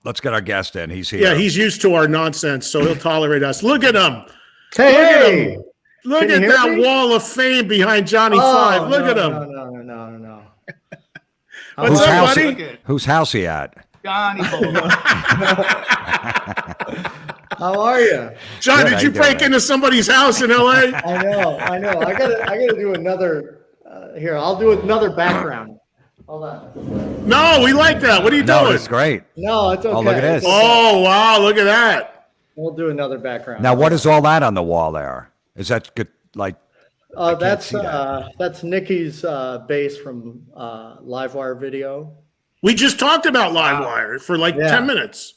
Let's get our guest in. He's here. Yeah, he's used to our nonsense, so he'll tolerate us. Look at him. Hey, Look at that wall of fame behind Johnny Five. Look at him. No. What's up, buddy? Whose house he at? Johnny. How are you? John, did you break into somebody's house in LA? I know. I gotta do another. Here, I'll do another background. Hold on. No, we like that. What are you doing? No, it's great. No, it's okay. Oh, look at this. Oh, wow, look at that. We'll do another background. Now, what is all that on the wall there? Is that good? Like, that's Nikki's bass from Livewire video. We just talked about Livewire for like 10 minutes.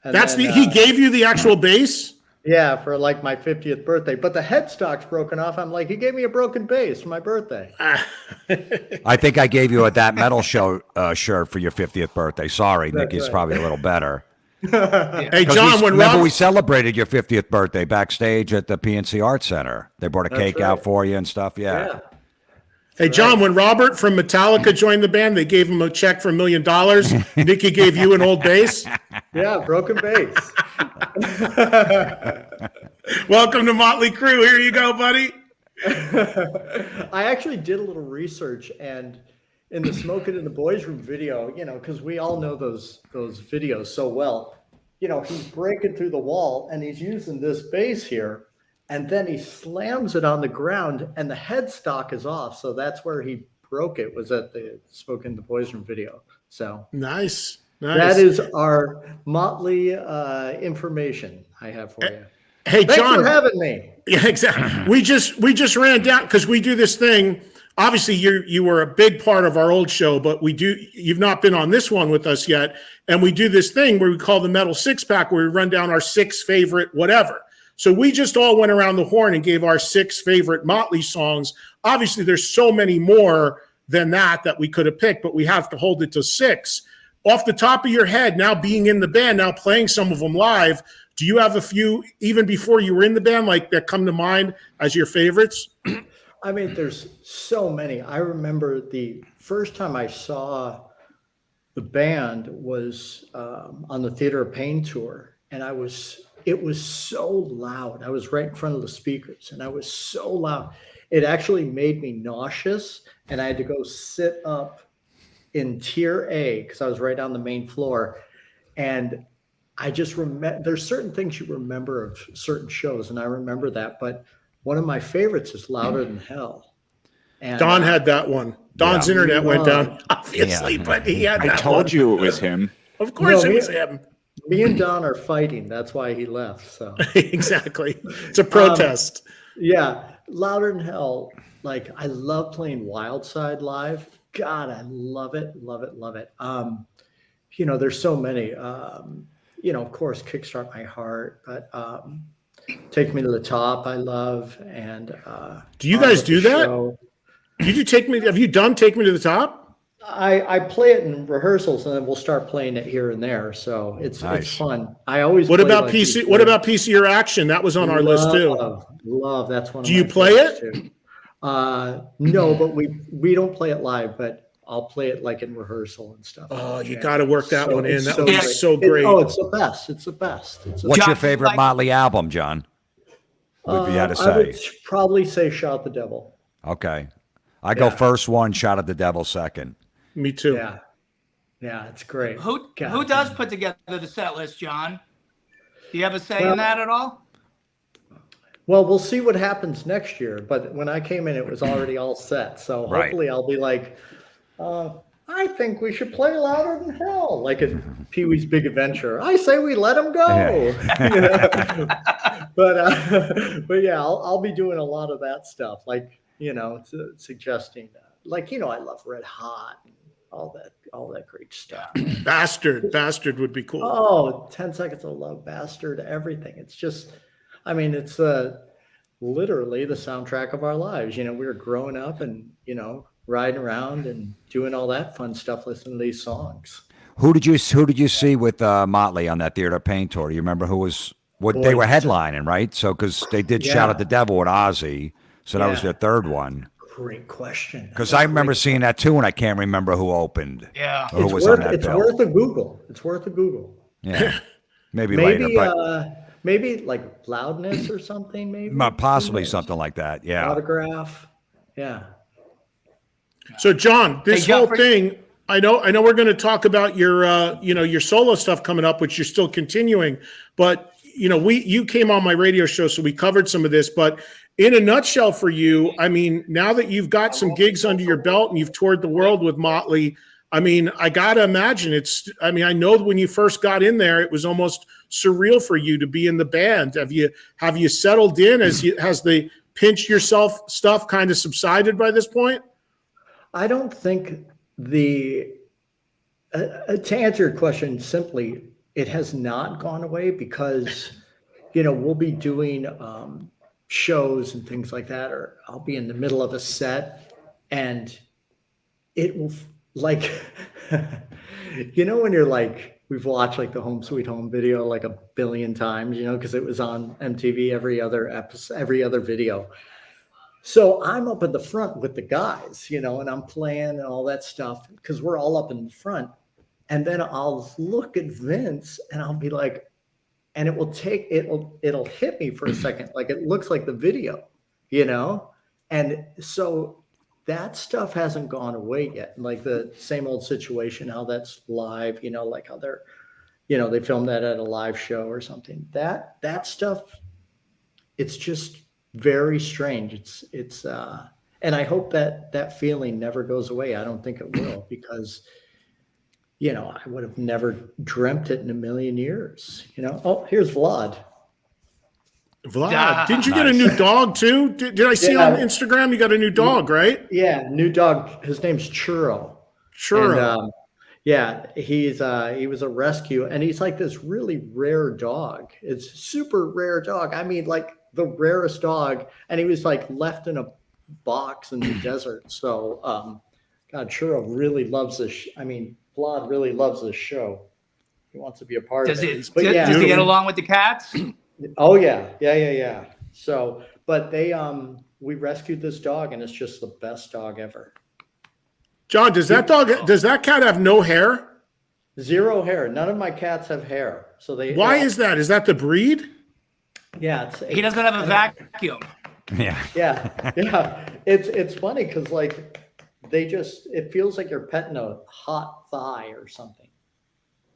And he gave you the actual bass? Yeah, for like my 50th birthday. But the headstock's broken off. I'm like, he gave me a broken bass for my birthday. I think I gave you a That Metal Show shirt for your 50th birthday. Sorry, Nikki's right. probably a little better. Hey, John, remember we celebrated your 50th birthday backstage at the PNC Arts Center. They brought a cake out for you and stuff. Yeah. Hey, John, when Robert from Metallica joined the band, they gave him a check for $1 million. Nikki gave you an old bass. Yeah, broken bass. Welcome to Motley Crue. Here you go, buddy. I actually did a little research, and in the Smoking in the Boys Room video, because we all know those videos so well, he's breaking through the wall and he's using this bass here. And then he slams it on the ground, and the headstock is off. So that's where he broke it, was at the Smoking in the Boys Room video. So nice. That is our Motley information I have for you. Hey, Thanks John, for having me. Yeah, exactly. We just ran down because we do this thing. Obviously, you were a big part of our old show, but you've not been on this one with us yet. And we do this thing where we call the Metal Six Pack, where we run down our 6 favorite whatever. So we just all went around the horn and gave our 6 favorite Motley songs. Obviously, there's so many more than that we could have picked, but we have to hold it to 6. Off the top of your head, now being in the band, now playing some of them live, do you have a few, even before you were in the band, like that come to mind as your favorites? I mean, there's so many. I remember the first time I saw the band was on the Theater of Pain tour, and it was so loud. I was right in front of the speakers, and I was so loud. It actually made me nauseous, and I had to go sit up in tier A because I was right on the main floor. And I just remember, there's certain things you remember of certain shows, and I remember that. But one of my favorites is Louder Than Hell. And Don had that one. Don's internet went down, obviously, but he had that one. I told you it was him. Of course it was him. Me and Don are fighting. That's why he left. So exactly. It's a protest. Yeah. Louder Than Hell. Like, I love playing Wild Side live. God, I love it. Love it. Love it. There's so many, of course, Kickstart My Heart, but Take Me to the Top, I love. And do you guys do that? Have you done Take Me to the Top? I play it in rehearsals, and then we'll start playing it here and there. So it's fun. I always. What about PC? What about PC or Action? That was on our list too. Love. That's one. Do you play it? Too. No, but we don't play it live, but I'll play it like in rehearsal and stuff. Oh, you got to work that one in. That would be so great. It's the best. It's the best. What's your favorite Motley album, John? What you had to say? I would probably say Shout the Devil. Okay. I go first one, Shout at the Devil second. Me too. Yeah, it's great. Who does put together the set list, John? Do you have a say in that at all? Well, we'll see what happens next year. But when I came in, it was already all set. So hopefully I'll be like, I think we should play Louder Than Hell, like in Pee-wee's Big Adventure. I say we let him go. But yeah, I'll be doing a lot of that stuff, like, suggesting like, I love Red Hot and all that great stuff. Bastard would be cool. Oh, 10 Seconds of Love, Bastard, everything. It's just, it's literally the soundtrack of our lives. We were growing up and, riding around and doing all that fun stuff, listening to these songs. Who did you see with Motley on that Theater of Pain tour? Do you remember who was they were headlining, right? So because they did Shout at the Devil with Ozzy, so that was their third one. great question. Because I remember seeing that too, and I can't remember who opened. Yeah. Or who was on that It's bill. worth a Google. It's worth a Google. Yeah. Maybe later, but Maybe like loudness or something. Maybe possibly something like that. Yeah. autograph. Yeah. So John, this Hey, John, whole thing, I know we're going to talk about your, your solo stuff coming up, which you're still continuing, but you came on my radio show, so we covered some of this, but in a nutshell for you, I mean, now that you've got some gigs under your belt and you've toured the world with Motley, I mean, I got to imagine I know when you first got in there, it was almost surreal for you to be in the band. Have you settled in? Has the pinch yourself stuff kind of subsided by this point? I don't think to answer your question simply, it has not gone away because, we'll be doing shows and things like that, or I'll be in the middle of a set and it will like, when you're like, we've watched like the Home Sweet Home video like a billion times, because it was on MTV every other episode, every other video. So I'm up at the front with the guys, and I'm playing and all that stuff because we're all up in the front. And then I'll look at Vince and I'll be like, and it'll hit me for a second. Like it looks like the video, And so that stuff hasn't gone away yet. Like the same old situation, how that's live, like how they're, they filmed that at a live show or something. That stuff, it's just very strange. It's and I hope that feeling never goes away. I don't think it will because, I would have never dreamt it in a million years, Oh, here's Vlad. Vlad, didn't you get a new dog too? Did I see on Instagram you got a new dog, right? Yeah, new dog. His name's Churro. Churro. And, he was a rescue, and he's like this really rare dog. It's super rare dog. I mean, like the rarest dog, and he was like left in a box in the desert. So, God, Churro really loves this. Vlad really loves this show. He wants to be a part of it. Does he get along with the cats? Oh yeah. So, but we rescued this dog, and it's just the best dog ever. John, does that cat have no hair? Zero hair. None of my cats have hair. So Why is that? Is that the breed? Yeah. He doesn't have a vacuum. Yeah. Yeah. It's funny because like it feels like you're petting a hot thigh or something,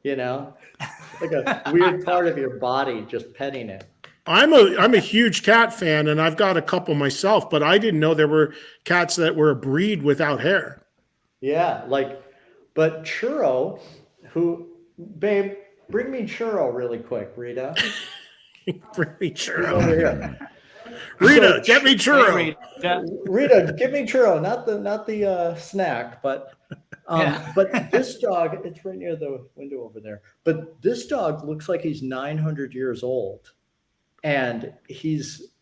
like a weird part of your body, just petting it. I'm a huge cat fan, and I've got a couple myself, but I didn't know there were cats that were a breed without hair. Yeah, but Churro, babe, bring me Churro really quick, Rita. Bring me Churro. Over here. Rita, get me Churro. Hey, Rita, give me Churro, not the snack, but but this dog, it's right near the window over there. But this dog looks like he's 900 years old, and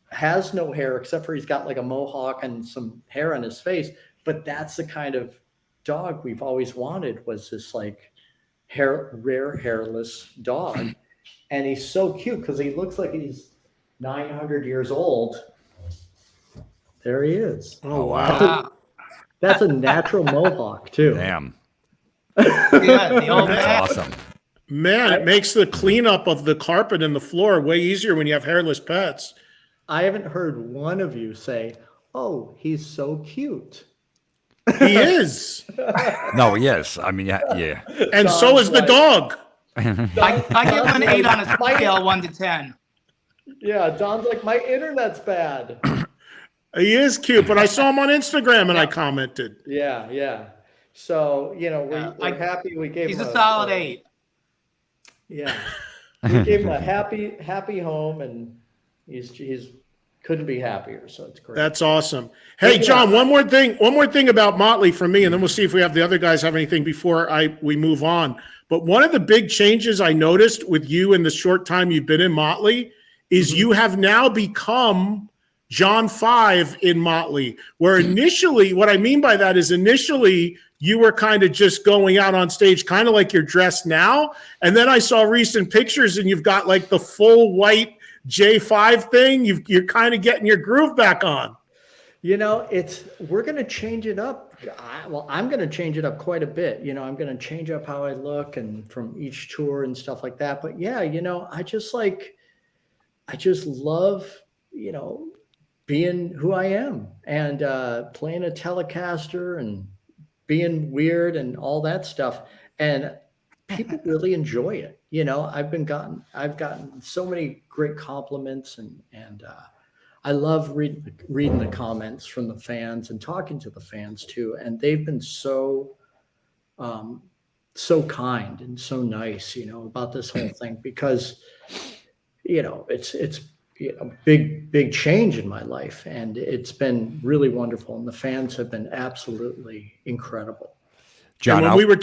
has no hair except for he's got like a mohawk and some hair on his face. But that's the kind of dog we've always wanted, was this like rare hairless dog, and he's so cute because he looks like he's 900 years old. There he is. Oh wow. That's a natural mohawk too. Damn. Yeah, the old man. That's awesome. Man, it makes the cleanup of the carpet and the floor way easier when you have hairless pets. I haven't heard one of you say, "Oh, he's so cute." He is. No, yes. I mean, yeah. And so is the dog. I give him an 8 on a scale 1 to 10. Yeah, Don's like, my internet's bad. He is cute, but I saw him on Instagram and I commented. Yeah. So, we're happy we gave him He's a solid 8. Yeah. We gave him a happy home, and he's couldn't be happier. So it's great. That's awesome. Hey, John, one more thing about Motley from me, and then we'll see if we have the other guys have anything before we move on. But one of the big changes I noticed with you in the short time you've been in Motley is you have now become John 5 in Motley, where initially, what I mean by that is initially you were kind of just going out on stage, kind of like you're dressed now. And then I saw recent pictures and you've got like the full white J5 thing. You're kind of getting your groove back on. we're going to change it up. I'm going to change it up quite a bit. I'm going to change up how I look and from each tour and stuff like that. But yeah, I just love, being who I am and playing a Telecaster and being weird and all that stuff. And people really enjoy it. I've gotten so many great compliments and I love reading the comments from the fans and talking to the fans too. And they've been so kind and so nice, about this whole thing because, it's a big change in my life, and it's been really wonderful. And the fans have been absolutely incredible. John, when we were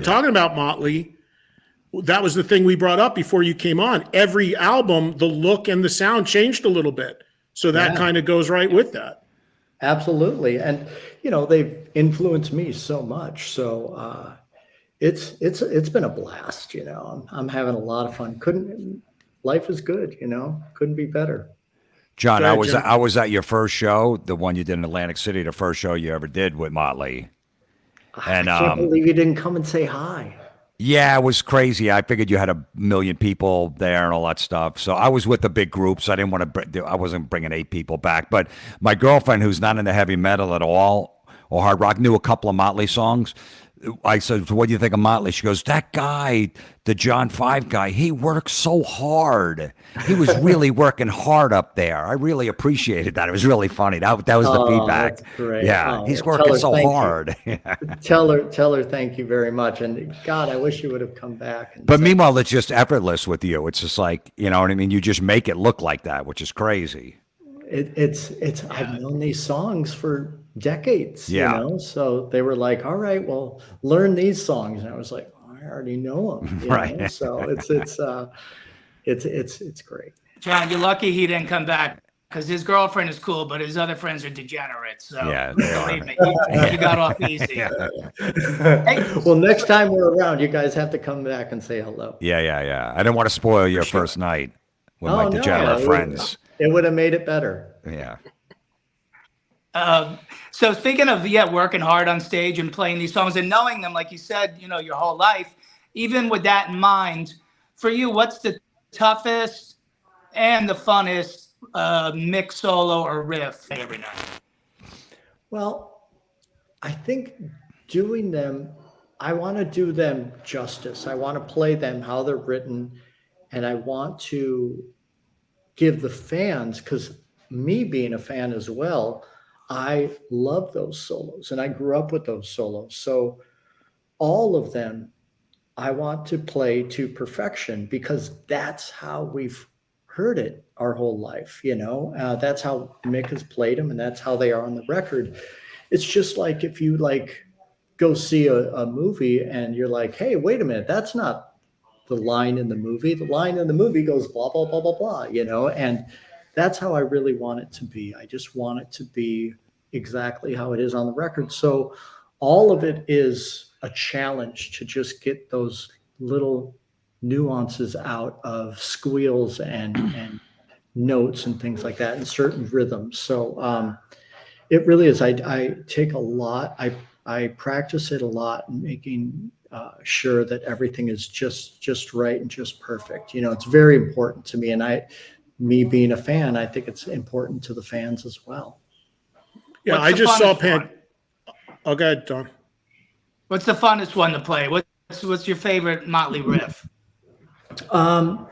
talking about Motley, that was the thing we brought up before you came on. Every album, the look and the sound changed a little bit. So that kind of goes right with that. Absolutely. And, they've influenced me so much. So it's been a blast, I'm having a lot of fun. Life is good, couldn't be better. John, I was at your first show, the one you did in Atlantic City, the first show you ever did with Motley. And I can't believe you didn't come and say hi. Yeah, it was crazy. I figured you had 1 million people there and all that stuff. So I was with the big group, so I wasn't bringing 8 people back. But my girlfriend, who's not into heavy metal at all or hard rock, knew a couple of Motley songs. I said, so what do you think of Motley? She goes, that guy, the John 5 guy, he works so hard. He was really working hard up there. I really appreciated that. It was really funny. That was the feedback. That's great. Yeah, he's working so hard. Tell her thank you very much. And God, I wish you would have come back. But meanwhile, it's just effortless with you. It's just like, you know what I mean? You just make it look like that, which is crazy. I've known these songs for decades, yeah. So they were like, all right, well, learn these songs. And I was like, oh, I already know them. Right. So it's great. John, you're lucky he didn't come back because his girlfriend is cool, but his other friends are degenerates. So yeah, believe me, you got off easy. Hey. Well, next time we're around, you guys have to come back and say hello. Yeah. I didn't want to spoil your first night with my degenerate friends. It would have made it better. Yeah. So speaking of working hard on stage and playing these songs and knowing them, like you said, your whole life, even with that in mind, for you, what's the toughest and the funnest mix, solo, or riff every night? Well, I think doing them, I want to do them justice. I want to play them how they're written, and I want to give the fans, because me being a fan as well, I love those solos and I grew up with those solos. So all of them, I want to play to perfection because that's how we've heard it our whole life. That's how Mick has played them and that's how they are on the record. It's just like if you go see a movie and you're like, hey, wait a minute, that's not the line in the movie. The line in the movie goes blah, blah, blah, blah, blah, and that's how I really want it to be. I just want it to be exactly how it is on the record. So all of it is a challenge to just get those little nuances out of squeals and notes and things like that and certain rhythms. So it really is. I take a lot. I practice it a lot, making sure that everything is just right and just perfect. It's very important to me. And me being a fan, I think it's important to the fans as well. Yeah, I just saw Oh, go ahead, Don. What's the funnest one to play? What's your favorite Motley riff? All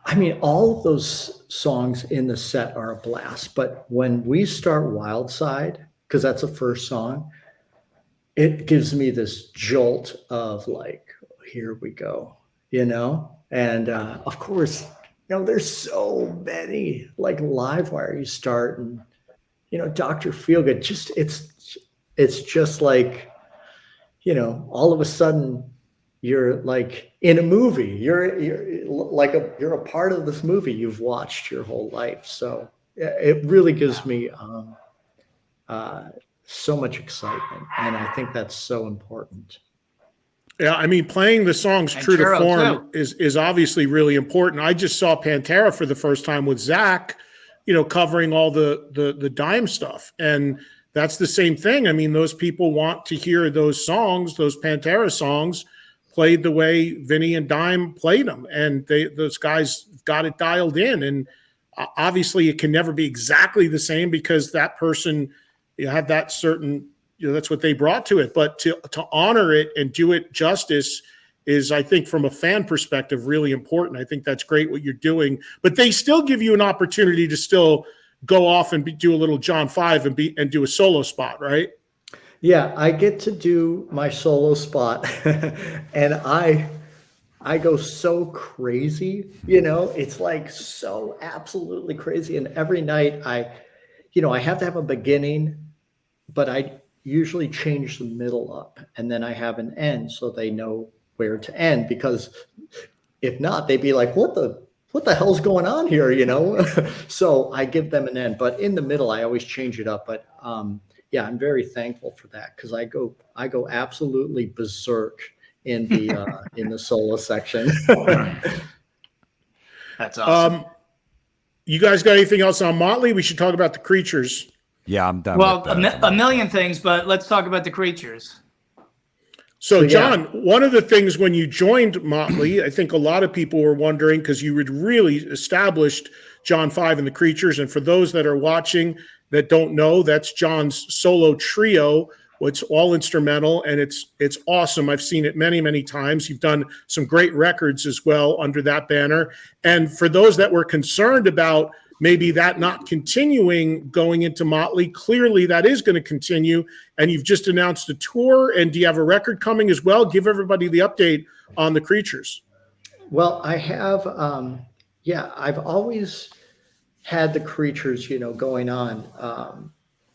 of those songs in the set are a blast, but when we start Wild Side, because that's the first song, it gives me this jolt of here we go, and of course, there's so many Live Wire. You start and Dr. Feelgood. It's just all of a sudden you're in a movie. You're a part of this movie you've watched your whole life. So it really gives me so much excitement, and I think that's so important. Yeah, playing the songs true to form is obviously really important. I just saw Pantera for the first time with Zach covering all the dime stuff. And that's the same thing. I mean, those people want to hear those songs, those Pantera songs, played the way Vinny and Dime played them, and those guys got it dialed in. And obviously, it can never be exactly the same because that person had that certain, that's what they brought to it. But to honor it and do it justice is, I think, from a fan perspective, really important. I think that's great what you're doing. But they still give you an opportunity to still go off and do a little John 5 and do a solo spot, right? Yeah, I get to do my solo spot, and I go so crazy, it's like so absolutely crazy. And every night I have to have a beginning, but I usually change the middle up, and then I have an end so they know where to end, because if not, they'd be like, what the hell's going on here, So I give them an end, but in the middle, I always change it up. But yeah, I'm very thankful for that, because I go absolutely berserk in the solo section. That's awesome. You guys got anything else on Motley? We should talk about the Creatures. Yeah, I'm done. Well, with a million things, but let's talk about the Creatures. So, yeah. John, one of the things when you joined Motley, I think a lot of people were wondering, because you had really established John 5 and the Creatures. And for those that are watching that don't know, that's John's solo trio. It's all instrumental, and it's awesome. I've seen it many, many times. You've done some great records as well under that banner. And for those that were concerned about maybe that not continuing going into Motley, clearly that is going to continue. And you've just announced a tour, and do you have a record coming as well? Give everybody the update on the Creatures. Well, I have, I've always had the Creatures, going on.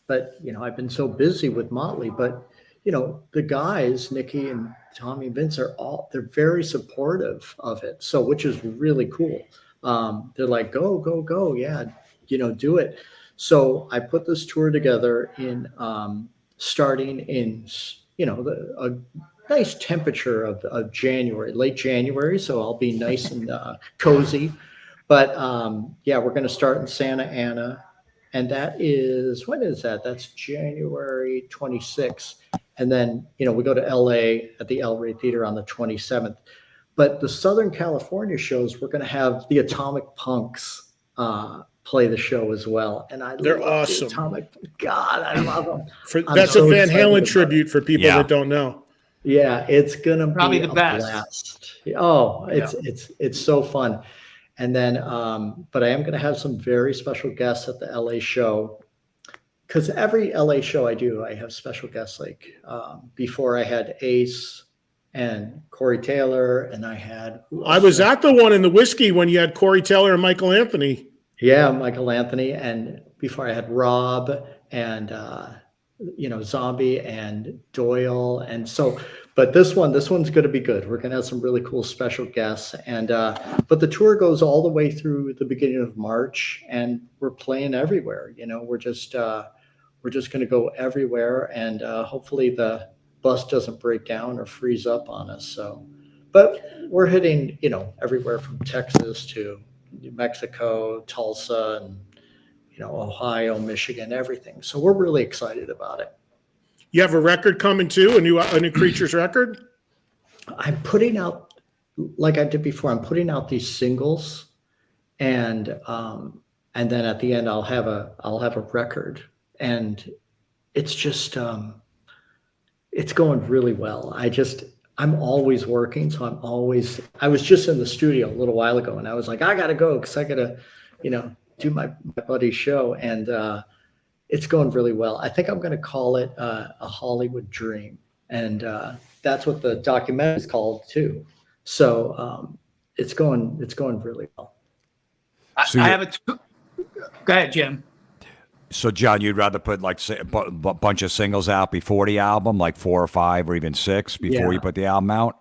But, I've been so busy with Motley, but, the guys, Nikki and Tommy and Vince they're very supportive of it. So, which is really cool. They're like, go, go, go. Yeah. Do it. So I put this tour together starting in, a nice temperature of January, late January. So I'll be nice and cozy. But we're going to start in Santa Ana. And that is, when is that? That's January 26th. And then, we go to LA at the El Rey Theater on the 27th. But the Southern California shows, we're going to have the Atomic Punks play the show as well. And They're love awesome. The Atomic, God, I love them. That's a Van Halen tribute for people that don't know. Yeah, it's going to Probably be the a best. blast. Oh, it's so fun. And then, but I am going to have some very special guests at the LA show, because every LA show I do, I have special guests. Like before, I had Ace and Corey Taylor, and I was at the one in the Whiskey when you had Corey Taylor and Michael Anthony. Yeah, Michael Anthony, and before I had Rob and Zombie and Doyle, and so. But this one's going to be good. We're going to have some really cool special guests, and but the tour goes all the way through the beginning of March, and we're playing everywhere. We're just going to go everywhere, and hopefully the bus doesn't break down or freeze up on us. So, but we're hitting everywhere from Texas to New Mexico, Tulsa, and Ohio, Michigan, everything. So we're really excited about it. You have a record coming too, a new Creatures record? I'm putting out, like I did before, I'm putting out these singles, and then at the end I'll have a record, and it's just it's going really well. I'm always working, so I was just in the studio a little while ago, and I was like, I gotta go because I gotta do my buddy's show, and it's going really well. I think I'm going to call it a Hollywood Dream, and that's what the documentary is called too. So it's going really well. So I have go ahead, Jim. So, John, you'd rather put like a bunch of singles out before the album, like 4 or 5 or even 6 before you put the album out?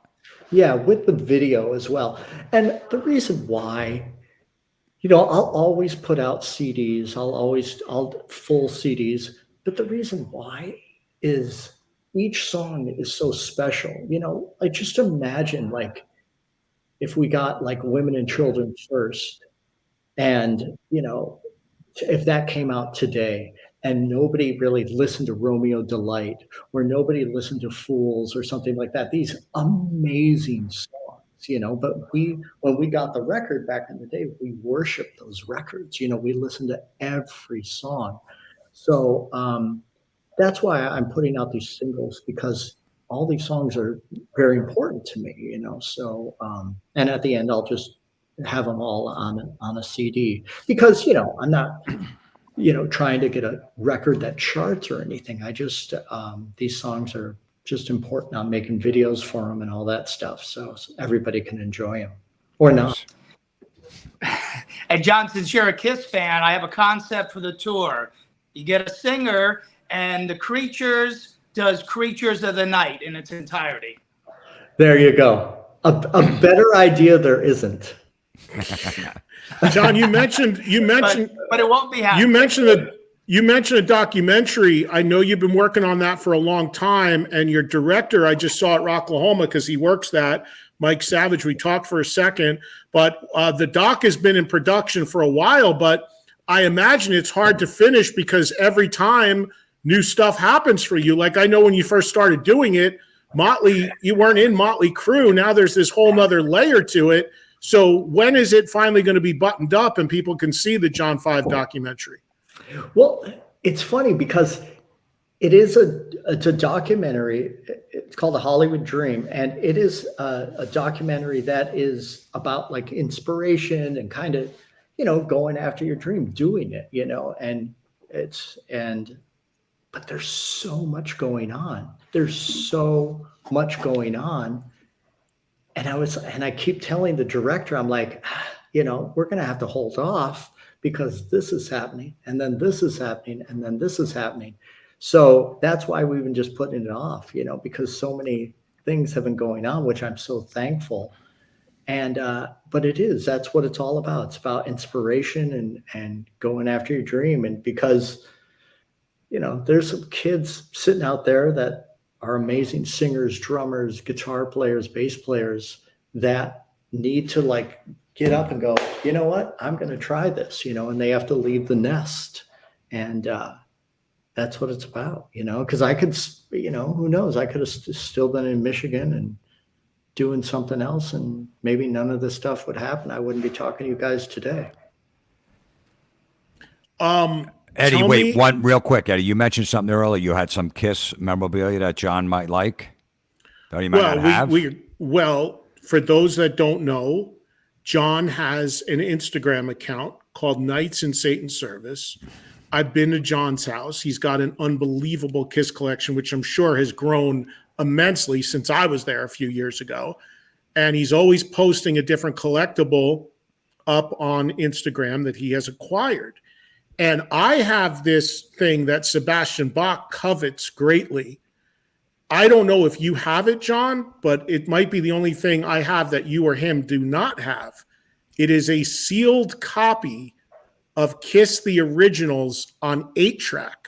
Yeah, with the video as well. And the reason why, I'll always put out CDs. I'll full CDs. But the reason why is each song is so special. Like just imagine like if we got like Women and Children First, and if that came out today and nobody really listened to Romeo Delight or nobody listened to Fools or something like that, these amazing songs, but when we got the record back in the day, we worshiped those records, we listened to every song. So that's why I'm putting out these singles, because all these songs are very important to me, so and at the end I'll just have them all on a CD, because I'm not trying to get a record that charts or anything. I just these songs are just important. I'm making videos for them and all that stuff, so everybody can enjoy them or not. And John, since you're a Kiss fan, I have a concept for the tour. You get a singer, and the Creatures does Creatures of the Night in its entirety. There you go. A better idea there isn't. John, you mentioned, but it won't be happening. You mentioned a documentary. I know you've been working on that for a long time, and your director, I just saw at Rocklahoma because he works that, Mike Savage. We talked for a second, but the doc has been in production for a while, but I imagine it's hard to finish because every time new stuff happens for you. Like, I know when you first started doing it, Motley, you weren't in Motley Crue. Now there's this whole nother layer to it. So when is it finally going to be buttoned up and people can see the John 5 documentary? Well, it's funny because it's a documentary. It's called The Hollywood Dream. And it is a documentary that is about like inspiration and kind of, going after your dream, doing it, but there's so much going on. There's so much going on. And I keep telling the director, I'm like, we're going to have to hold off because this is happening, and then this is happening, and then this is happening. So that's why we've been just putting it off, because so many things have been going on, which I'm so thankful. And, but that's what it's all about. It's about inspiration and going after your dream. And because, there's some kids sitting out there that are amazing singers, drummers, guitar players, bass players that need to like get up and go, you know what, I'm going to try this, and they have to leave the nest. And that's what it's about, because I could, who knows, I could have still been in Michigan and doing something else, and maybe none of this stuff would happen. I wouldn't be talking to you guys today. Eddie, wait, one real quick, Eddie. You mentioned something earlier. You had some Kiss memorabilia that John might like, or you might not have. Well, for those that don't know, John has an Instagram account called Nights in Satan's Service. I've been to John's house. He's got an unbelievable Kiss collection, which I'm sure has grown immensely since I was there a few years ago. And he's always posting a different collectible up on Instagram that he has acquired. And I have this thing that Sebastian Bach covets greatly. I don't know if you have it, John, but it might be the only thing I have that you or him do not have. It is a sealed copy of Kiss the Originals on 8-track.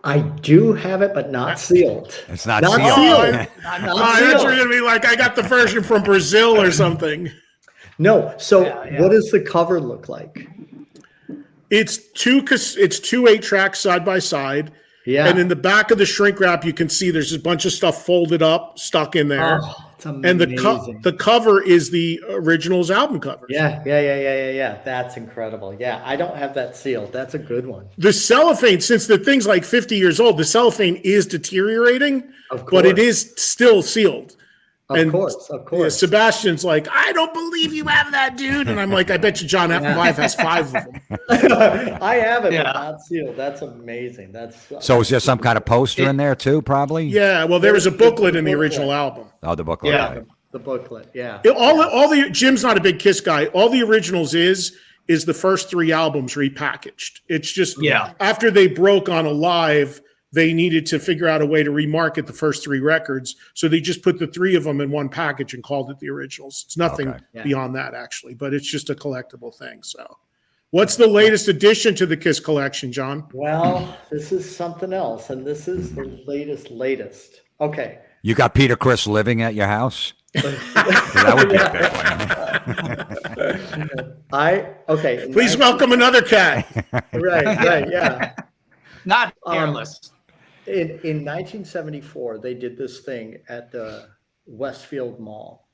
I do have it, but not sealed. It's not sealed. I thought you were going to be like, I got the version from Brazil or something. No. So what does the cover look like? It's two 8-tracks side by side. Yeah. And in the back of the shrink wrap, you can see there's a bunch of stuff folded up, stuck in there. Oh, it's amazing. And the cover is the Originals album cover. Yeah. That's incredible. Yeah, I don't have that sealed. That's a good one. The cellophane, since the thing's like 50 years old, the cellophane is deteriorating, but it is still sealed. Of course. Yeah, Sebastian's like, I don't believe you have that, dude. And I'm like, I bet you John F5 has 5 of them. I have it, but not sealed. That's amazing. So is there some kind of poster in there too, probably? Yeah, well, there was a booklet in the original album. Oh, the booklet. Yeah, right. the booklet, yeah. Jim's not a big Kiss guy. All the Originals is the first 3 albums repackaged. It's just after they broke on Alive, they needed to figure out a way to remarket the first 3 records. So they just put the 3 of them in one package and called it the Originals. It's nothing beyond that, actually, but it's just a collectible thing. So what's the latest addition to the Kiss collection, John? Well, this is something else, and this is the latest. Okay. You got Peter Criss living at your house? That would be a big one. Okay. in Please 19 welcome another cat. Right, yeah. Not hairless. In 1974, they did this thing at the Westfield Mall,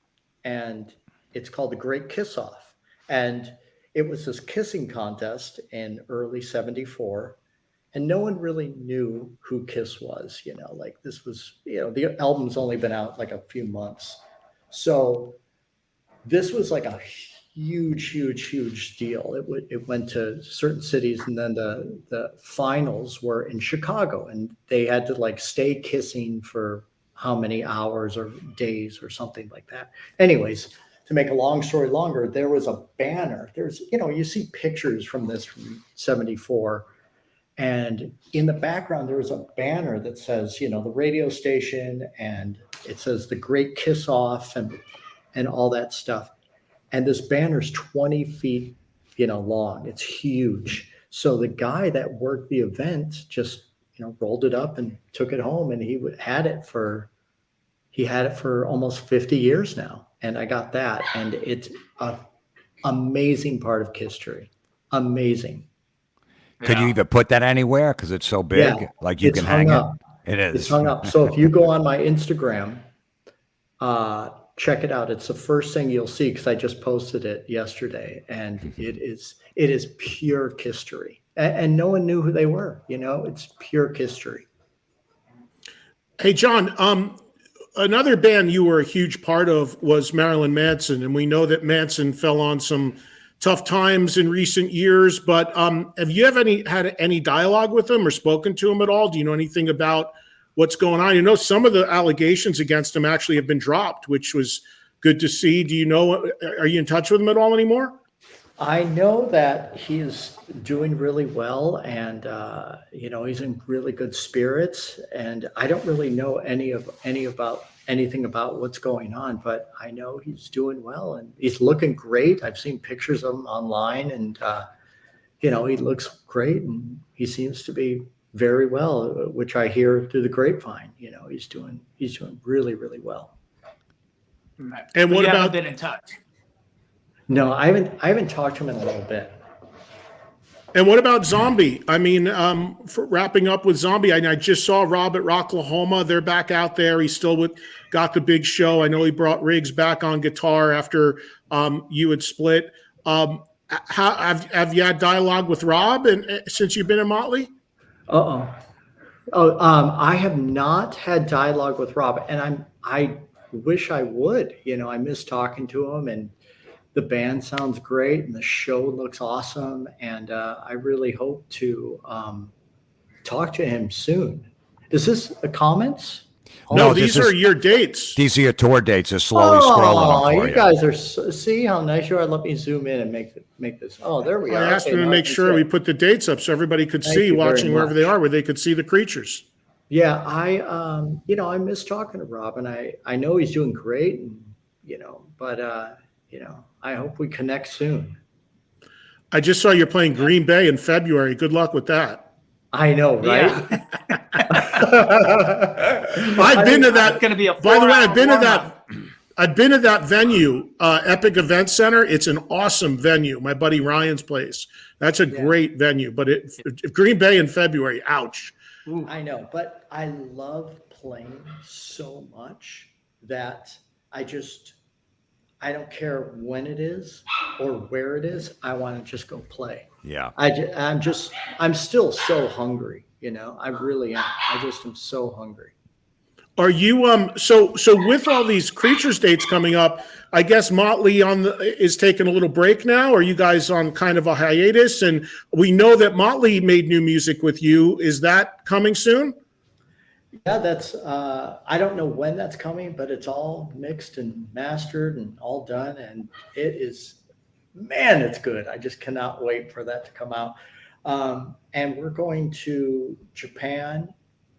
and it's called the Great Kiss Off. And it was this kissing contest in early 74, and no one really knew who Kiss was, like this was, the album's only been out like a few months. So this was like a huge deal. It went to certain cities, and then the finals were in Chicago, and they had to like stay kissing for how many hours or days or something like that. Anyways, to make a long story longer, there was a banner. There's, you see pictures from this from 74. And in the background, there was a banner that says, the radio station, and it says the Great Kiss Off and all that stuff. And this banner's 20 feet, long. It's huge. So the guy that worked the event just, rolled it up and took it home, and he had it for almost 50 years now. And I got that, and it's an amazing part of history. Amazing. Could you even put that anywhere? Because it's so big. Yeah, Like you it's can hang hung up. it. It is. It's hung up. So if you go on my Instagram, check it out. It's the first thing you'll see, because I just posted it yesterday, and it is pure history. And no one knew who they were. It's pure history. Hey, John, another band you were a huge part of was Marilyn Manson, and we know that Manson fell on some tough times in recent years, but have you ever had any dialogue with him or spoken to him at all? Do you know anything about what's going on? Some of the allegations against him actually have been dropped, which was good to see. Do you know, are you in touch with him at all anymore? I know that he is doing really well, and he's in really good spirits. And I don't really know anything about what's going on, but I know he's doing well and he's looking great. I've seen pictures of him online, and he looks great, and he seems to be very well, which I hear through the grapevine. He's doing really, really well. And what you haven't about been in touch? No, I haven't talked to him in a little bit. And what about Zombie? I mean, for wrapping up with Zombie, I just saw Rob at Rocklahoma. They're back out there. He's still got the big show. I know he brought Riggs back on guitar after you had split. How have you had dialogue with Rob and since you've been in Motley? I have not had dialogue with Rob, and I wish I would. I miss talking to him, and the band sounds great, and the show looks awesome, and I really hope to talk to him soon. Is this the comments? No, these are your dates. These are your tour dates. They're slowly scrolling them for you guys are see how nice you are. Let me zoom in and make this. Oh, there we are. I asked him to make sure we put the dates up so everybody could see watching wherever they are, where they could see the creatures. Yeah, I miss talking to Rob, and I know he's doing great, and but I hope we connect soon. I just saw you're playing Green Bay in February. Good luck with that. I know, right? Yeah. I've been to that. It's going to be a By the way, I've been to warm-up. that. I've been to that venue, Epic Event Center. It's an awesome venue. My buddy Ryan's place. That's a great venue. But if Green Bay in February, ouch. I know, but I love playing so much that I don't care when it is or where it is. I want to just go play. Yeah. I'm still so hungry. I really am. I just am so hungry. Are you so with all these Creatures dates coming up? I guess Motley is taking a little break now. Are you guys on kind of a hiatus? And we know that Motley made new music with you. Is that coming soon? Yeah, that's I don't know when that's coming, but it's all mixed and mastered and all done, and it is, man, it's good. I just cannot wait for that to come out. And we're going to Japan.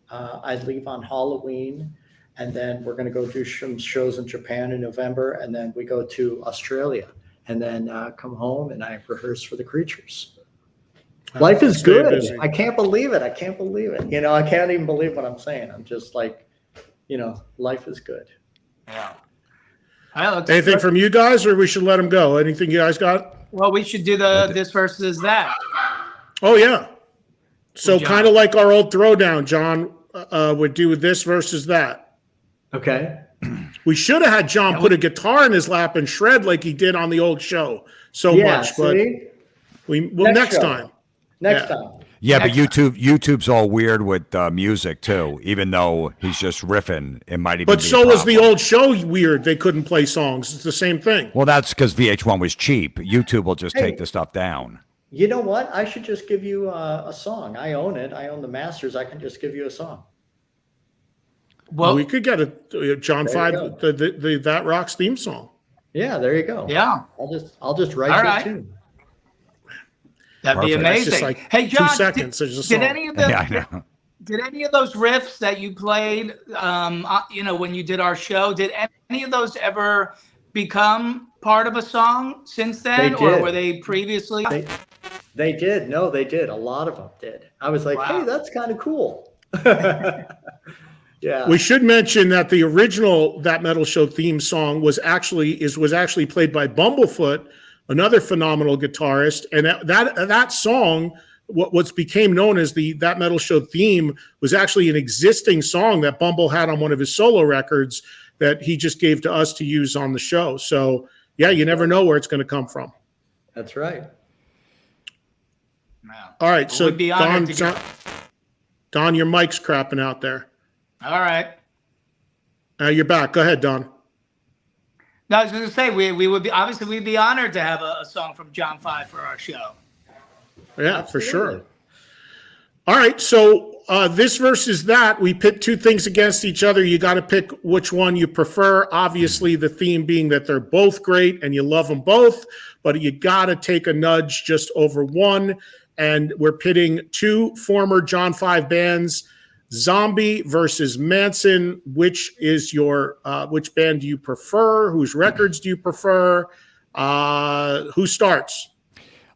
I leave on Halloween, and then we're going to go do some shows in Japan in November, and then we go to Australia, and then come home, and I rehearse for the Creatures. Life is good. Busy. I can't believe it. I can't even believe what I'm saying. I'm just like, life is good. Yeah. Anything from you guys, or we should let them go? Anything you guys got? Well, we should do the this versus that. Oh yeah. So John. kind of like our old throwdown, John would do this versus that. Okay. We should have had John put a guitar in his lap and shred like he did on the old show so Yeah, much, but see? next show. time. Next Yeah. time. Yeah, but YouTube's all weird with music too. Even though he's just riffing, it might even. But be a so was the problem. old show weird. They couldn't play songs. It's the same thing. Well, that's because VH1 was cheap. YouTube will just Hey. take the stuff down. You know what? I should just give you a song. I own it. I own the masters. I can just give you a song. Well, We could get a John There Five, you the That Rocks theme song. Yeah, there you go. yeah, I'll just write All you right. a tune. that'd be Perfect. That's amazing. just like Hey, John, 2 seconds. There's a did song. any of the Yeah, I know. did any of those riffs that you played, when you did our show, did any of those ever become part of a song since then, They or did. were they previously? They did. No, they did. A lot of them did. I was like, Wow. hey, that's kind of cool. Yeah. We should mention that the original That Metal Show theme song was actually played by Bumblefoot, another phenomenal guitarist, and that song, what became known as the That Metal Show theme, was actually an existing song that Bumble had on one of his solo records that he just gave to us to use on the show. So yeah, you never know where it's going to come from. That's right. No. All right, so We'd be honored Don, to Don, your mic's crapping out there. All right. You're back. Go ahead, Don. No, I was going to say we would be obviously we'd be honored to have a song from John 5 for our show. Yeah, for sure. Absolutely. All right, so this versus that, we pit two things against each other. You got to pick which one you prefer. Obviously, the theme being that they're both great and you love them both, but you got to take a nudge just over one. And we're pitting two former John 5 bands, Zombie versus Manson. Which is your which band do you prefer? Whose records do you prefer? Who starts?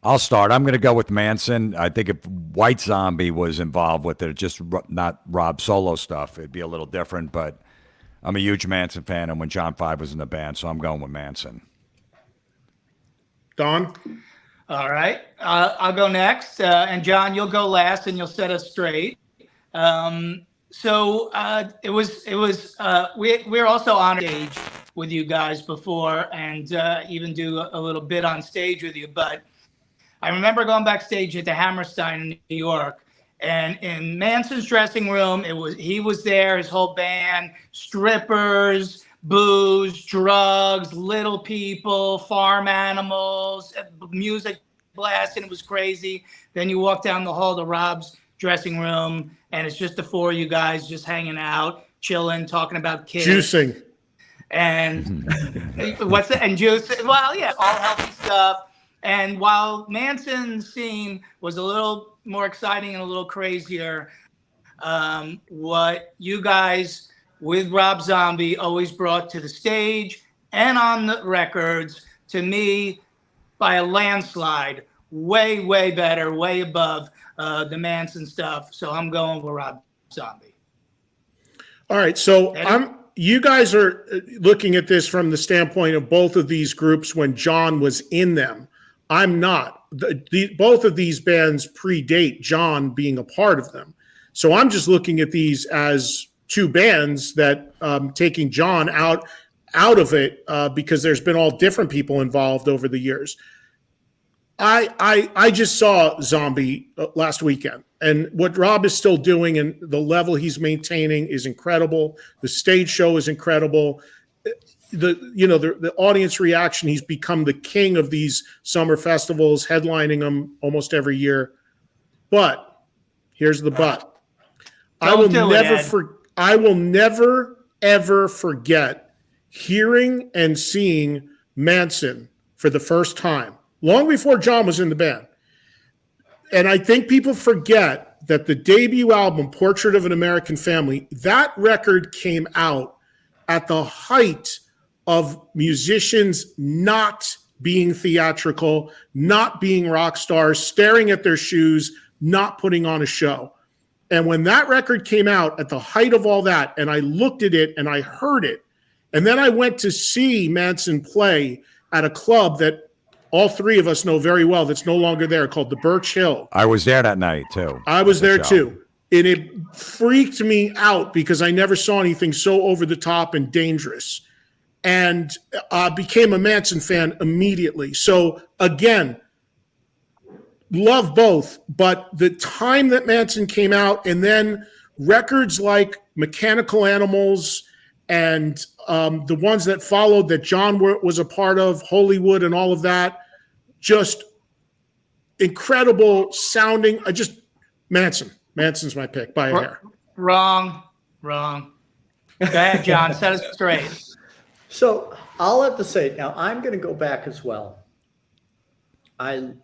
I'll start. I'm going to go with Manson. I think if White Zombie was involved with it, just not Rob solo stuff, it'd be a little different. But I'm a huge Manson fan, and when John 5 was in the band, so I'm going with Manson. Don? All right. I'll go next. And John, you'll go last and you'll set us straight. So it was we're also on stage with you guys before and even do a little bit on stage with you. But I remember going backstage at the Hammerstein in New York, and in Manson's dressing room, he was there, his whole band, strippers, booze, drugs, little people, farm animals, music blasting. It was crazy. Then you walk down the hall to Rob's dressing room, and it's just the four of you guys just hanging out, chilling, talking about kids. Juicing. And what's that? And juice. Well, yeah, all healthy stuff. And while Manson's scene was a little more exciting and a little crazier, what you guys with Rob Zombie always brought to the stage and on the records, to me, by a landslide, way, way better, way above the Manson stuff. So I'm going with Rob Zombie. All right, so Eddie? you guys are looking at this from the standpoint of both of these groups when John was in them. I'm not. Both of these bands predate John being a part of them. So I'm just looking at these as two bands that taking John out of it because there's been all different people involved over the years. I just saw Zombie last weekend, and what Rob is still doing and the level he's maintaining is incredible. The stage show is incredible. The audience reaction, he's become the king of these summer festivals, headlining them almost every year. But here's the but. I will never ever forget hearing and seeing Manson for the first time, long before John was in the band. And I think people forget that the debut album, Portrait of an American Family, that record came out at the height of musicians not being theatrical, not being rock stars, staring at their shoes, not putting on a show. And when that record came out at the height of all that, and I looked at it and I heard it, and then I went to see Manson play at a club that all three of us know very well that's no longer there, called the Birch Hill. I was there that night too. I was there show. too. And it freaked me out because I never saw anything so over the top and dangerous. And became a Manson fan immediately. So again, love both, but the time that Manson came out, and then records like Mechanical Animals and the ones that followed that John was a part of, Hollywood and all of that, just incredible sounding. Manson's my pick by a hair. Wrong. Go ahead, John. Set us straight. So I'll have to say, now I'm going to go back as well. And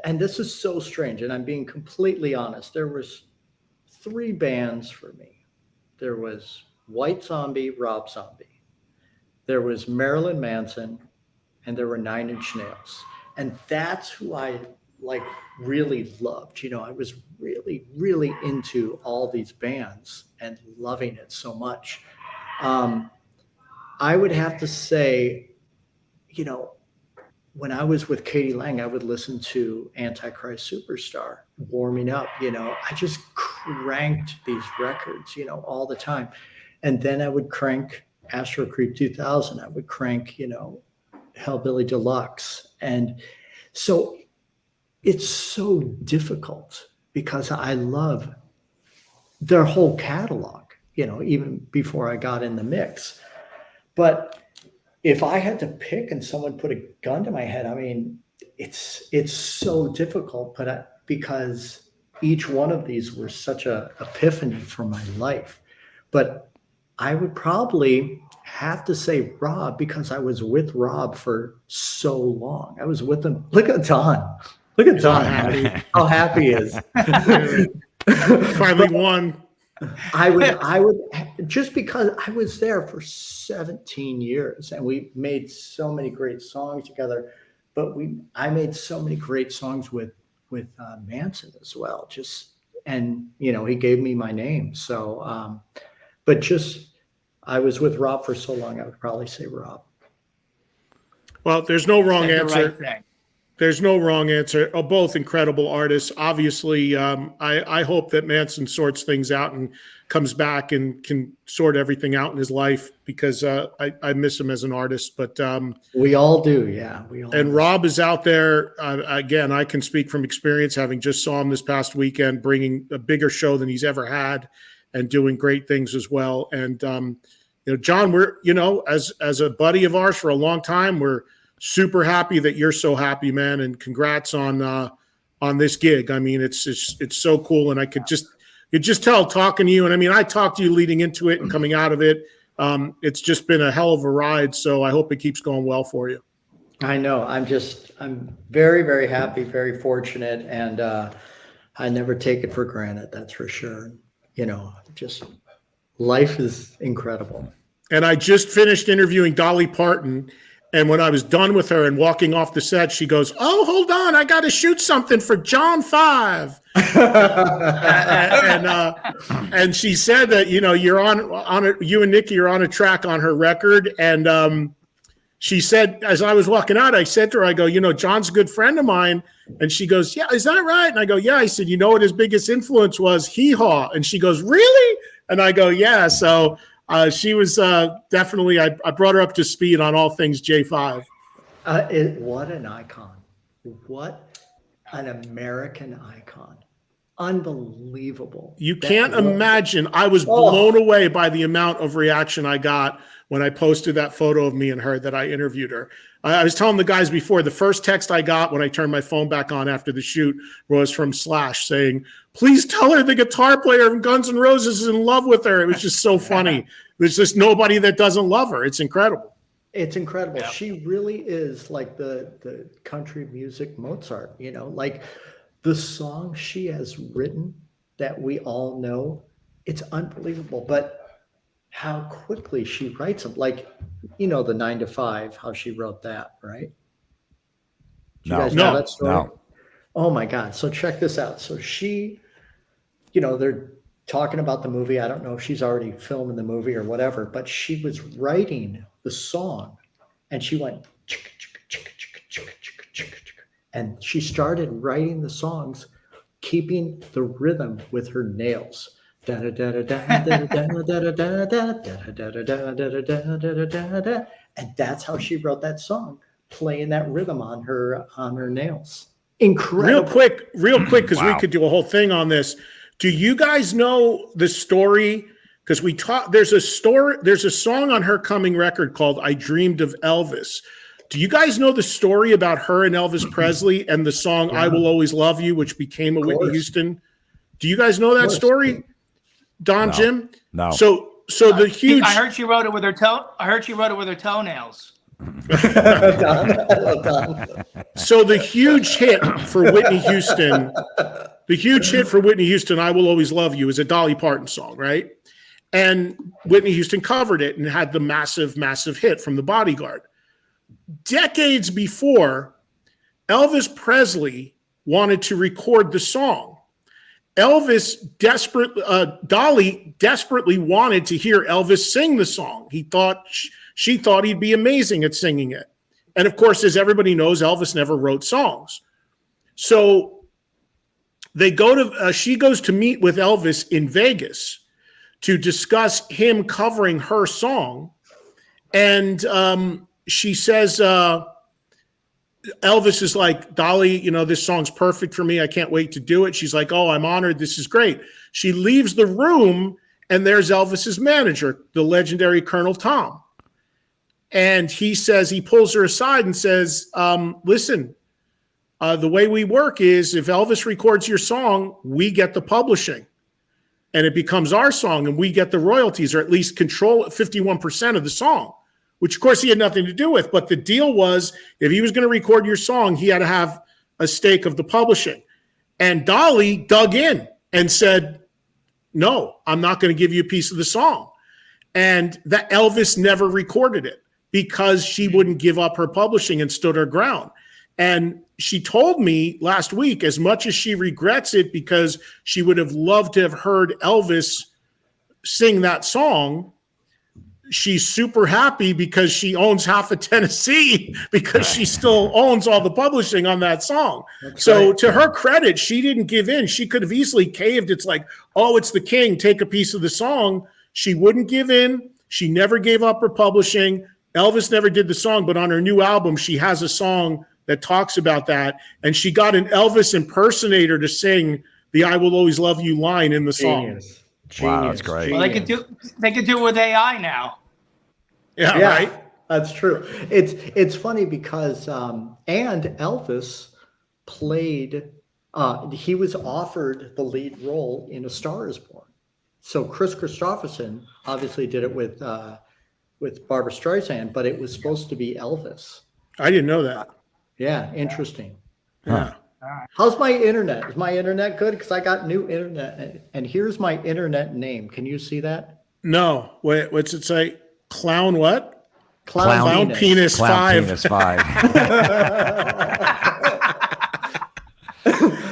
this is so strange, and I'm being completely honest. There was 3 bands for me. There was White Zombie, Rob Zombie. There was Marilyn Manson, and there were 9 Inch Nails. And that's who I really loved. You know, I was really, really into all these bands and loving it so much. I would have to say, you know, when I was with Katie Lang, I would listen to Antichrist Superstar, warming up, you know, I just cranked these records, you know, all the time. And then I would crank Astro Creep 2000. I would crank, you know, Hellbilly Deluxe. And so it's so difficult because I love their whole catalog, you know, even before I got in the mix. But if I had to pick and someone put a gun to my head, I mean, it's so difficult, but because each one of these were such a epiphany for my life. But I would probably have to say Rob, because I was with Rob for so long. I was with him. Look at Don. Look at Don, how happy he is. Finally won. I would just because I was there for 17 years and we made so many great songs together, but I made so many great songs with Manson as well. And you know, he gave me my name. So, but I was with Rob for so long, I would probably say Rob. Well, there's no wrong answer. The right thing. There's no wrong answer. Both incredible artists. Obviously, I hope that Manson sorts things out and comes back and can sort everything out in his life, because I miss him as an artist. But we all do, yeah. And Rob is out there. Again, I can speak from experience, having just saw him this past weekend, bringing a bigger show than he's ever had, and doing great things as well. And you know, John, we're, you know, as a buddy of ours for a long time, we're super happy that you're so happy, man, and congrats on this gig. I mean, it's so cool, and I could just tell talking to you. And I mean, I talked to you leading into it and coming out of it. It's just been a hell of a ride. So I hope it keeps going well for you. I know. I'm very, very happy, very fortunate, and I never take it for granted. That's for sure. You know, just life is incredible. And I just finished interviewing Dolly Parton. And when I was done with her and walking off the set, she goes, "Oh, hold on, I got to shoot something for John 5." and she said that, you know, you're on it. You and Nikki are on a track on her record. And she said, as I was walking out, I said to her, I go, "You know, John's a good friend of mine." And she goes, "Yeah, is that right?" And I go, "Yeah." I said, "You know what his biggest influence was? Hee Haw." And she goes, "Really?" And I go, "Yeah." So she was definitely, I brought her up to speed on all things J5. What an icon. What an American icon. Unbelievable. You can't imagine. I was blown away by the amount of reaction I got when I posted that photo of me and her that I interviewed her. I was telling the guys before, the first text I got when I turned my phone back on after the shoot was from Slash saying, "Please tell her the guitar player from Guns N' Roses is in love with her." It was just so funny. There's just nobody that doesn't love her. It's incredible. It's incredible. Yeah. She really is like the country music Mozart, you know, like the songs she has written that we all know. It's unbelievable. But how quickly she writes them, like, you know, the 9 to 5, how she wrote that, right? Do you guys know that story? No. Oh my God. So check this out. So she, you know, they're talking about the movie. I don't know if she's already filming the movie or whatever, but she was writing the song and she went chicka, chicka, chicka, chicka, chicka, chicka, chicka. And she started writing the songs, keeping the rhythm with her nails. And that's how she wrote that song, playing that rhythm on her nails. Incredible. Real quick, because we Wow. could do a whole thing on this. Do you guys know the story? Because there's a song on her coming record called I Dreamed of Elvis. Do you guys know the story about her and Elvis Presley and the song I Will Always Love You, which became a Whitney Houston? Do you guys know that story? Don, No. Jim? No. So the huge. I heard she wrote it with her toenails. I love Don. So the huge hit for Whitney Houston, I Will Always Love You, is a Dolly Parton song, right? And Whitney Houston covered it and had the massive, massive hit from The Bodyguard. Decades before, Elvis Presley wanted to record the song. Dolly desperately wanted to hear Elvis sing the song. She thought he'd be amazing at singing it. And of course, as everybody knows, Elvis never wrote songs. So she goes to meet with Elvis in Vegas to discuss him covering her song. And she says, Elvis is like, Dolly, this song's perfect for me. I can't wait to do it. She's like, oh, I'm honored. This is great. She leaves the room, and there's Elvis's manager, the legendary Colonel Tom. And he pulls her aside and says, listen, the way we work is if Elvis records your song, we get the publishing. And it becomes our song, and we get the royalties, or at least control 51% of the song, which, of course, he had nothing to do with. But the deal was, if he was going to record your song, he had to have a stake of the publishing. And Dolly dug in and said, no, I'm not going to give you a piece of the song. And that Elvis never recorded it because she wouldn't give up her publishing and stood her ground. And she told me last week, as much as she regrets it because she would have loved to have heard Elvis sing that song, she's super happy because she owns half of Tennessee because she still owns all the publishing on that song. So to her credit, she didn't give in. She could have easily caved. It's like, oh, it's the king, take a piece of the song. She wouldn't give in. She never gave up her publishing. Elvis never did the song, but on her new album, she has a song that talks about that. And she got an Elvis impersonator to sing the I Will Always Love You line in the song. Genius. Wow, that's great. Well, they could do it with AI now. Yeah, Yeah, right. that's true. It's funny because and Elvis played. He was offered the lead role in A Star Is Born. So Chris Christopherson obviously did it with Barbra Streisand, but it was supposed to be Elvis. I didn't know that. Yeah, interesting. Yeah. How's my internet? Is my internet good? Because I got new internet, and here's my internet name. Can you see that? No. Wait, what's it say? Clown what? Clown penis Clown 5. penis 5.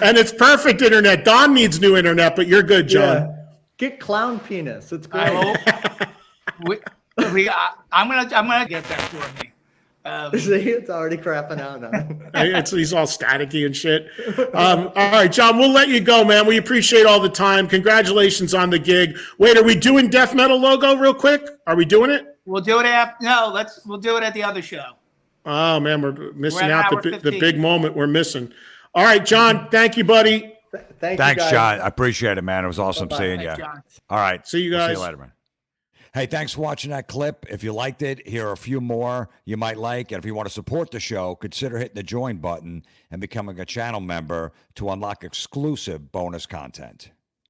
And it's perfect internet. Don needs new internet, but you're good, John. Yeah. Get clown penis. It's I great. hope I'm gonna get that for me. See, it's already crapping out on him. He's all staticky and shit. All right, John, we'll let you go, man. We appreciate all the time. Congratulations on the gig. Wait, are we doing death metal logo real quick? Are we doing it? We'll do it after. No, we'll do it at the other show. Oh man, we're missing We're at out hour the 15. big moment we're missing. All right, John, thank you, buddy. Thanks, Thanks, guys. John. I appreciate it, man. It was awesome Bye-bye. seeing you. Thanks, John. All right. See you We'll guys. See you later, man. Hey, thanks for watching that clip. If you liked it, here are a few more you might like. And if you want to support the show, consider hitting the join button and becoming a channel member to unlock exclusive bonus content.